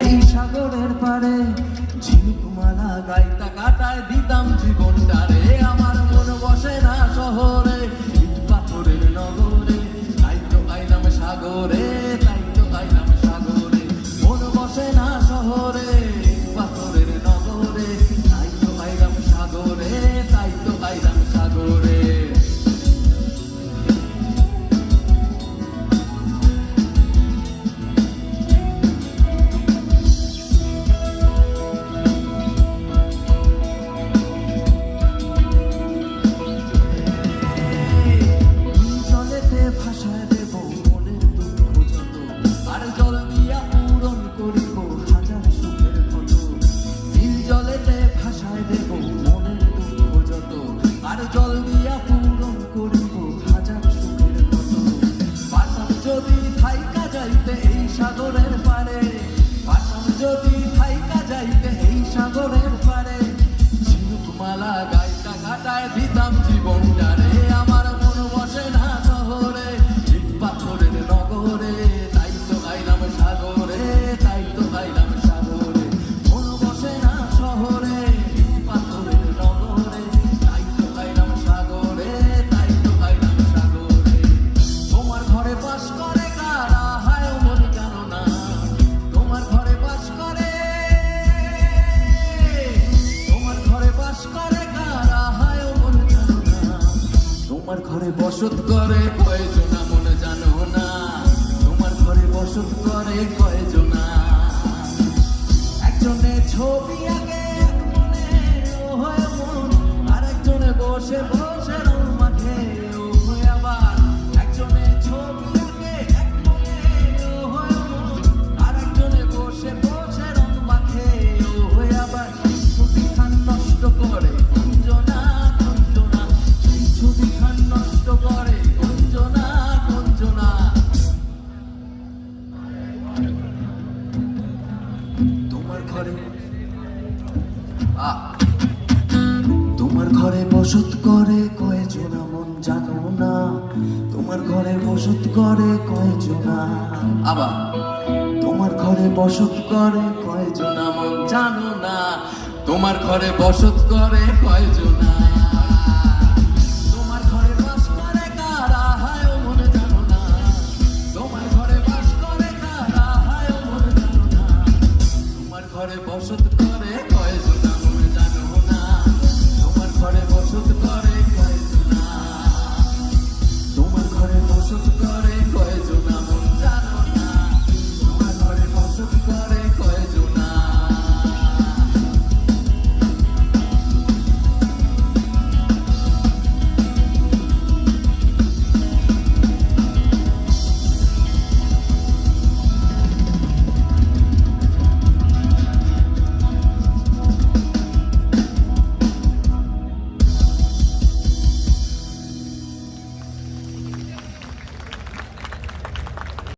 এই সাগরের পারে ঝিনুকমালা গাইতা কাটায় দিতাম জীবনটারে। আমার মন বসে না শহরে, ইট পাথরের নগরে, তাই তো আইলাম সাগরে, তাই তো আইলাম সাগরে। মন বসে না শহরে, ইট পাথরের নগরে, তাই তো আইলাম সাগরে, তাই তো আইলাম সাগরে। ভাষায় দেব মনের দুঃখ যত, আর জল দিয়া পূরণ করিব হাজার সুখের ক্ষত। নীল জলেতে ভাষায় দেব মনের দুঃখ যত, আর জল দিয়া পূরণ করিব হাজার সুখের ক্ষত। পারতাম যদি থাইকা যাইতে এই সাগরের পারে, পারতাম যদি থাইকা যাইতে এই সাগরের পারে, ঝিনুকমালা গাইতা কাটায় দিতাম জীবনটারে। আমার মন বসে না শহরে, ইট পাথরের নগরে, তাই তো আইলাম সাগরে, তাই তো আইলাম সাগরে। মন বসে না শহরে, ইট পাথরের নগরে, তাই তো আইলাম সাগরে, তাই তো আইলাম সাগরে। তোমার ঘরে বাস করে কারা হায় মন জানো না, তোমার ঘরে বাস করে, তোমার ঘরে বাস করে কারা হায় মন জানো না। তোমার ঘরে বসত করে কয়জনা মন জানো না, তোমার ঘরে বসত করে কয়জনা। একজনে ছবি আঁকে এক মনে ও হয় মন, আর একজনে বসে বসে রং মাখে ও হয় আবার। একজনে ছবি আঁকে এক মনে ও হয় মন, আর একজনে বসে বসে রং মাখে ও হয় আবার। ছবি খান নষ্ট করে কঞ্জনা কঞ্জনা, সেই ছবি খান নষ্ট করে কঞ্জনা কঞ্জনা। তোমার ঘরে তোমার ঘরে বসত করে কয়জনা মন জানো না, তোমার ঘরে বসত করে কয়জনা। আবার তোমার ঘরে বসত করে কয়জনা মন জানো না, তোমার ঘরে বসত করে কয়জনা। তোমার ঘরে বাস করে কারা হায় মন জানো না, তোমার ঘরে বাস করে কারা হায় মন জানো না। তোমার ঘরে বসত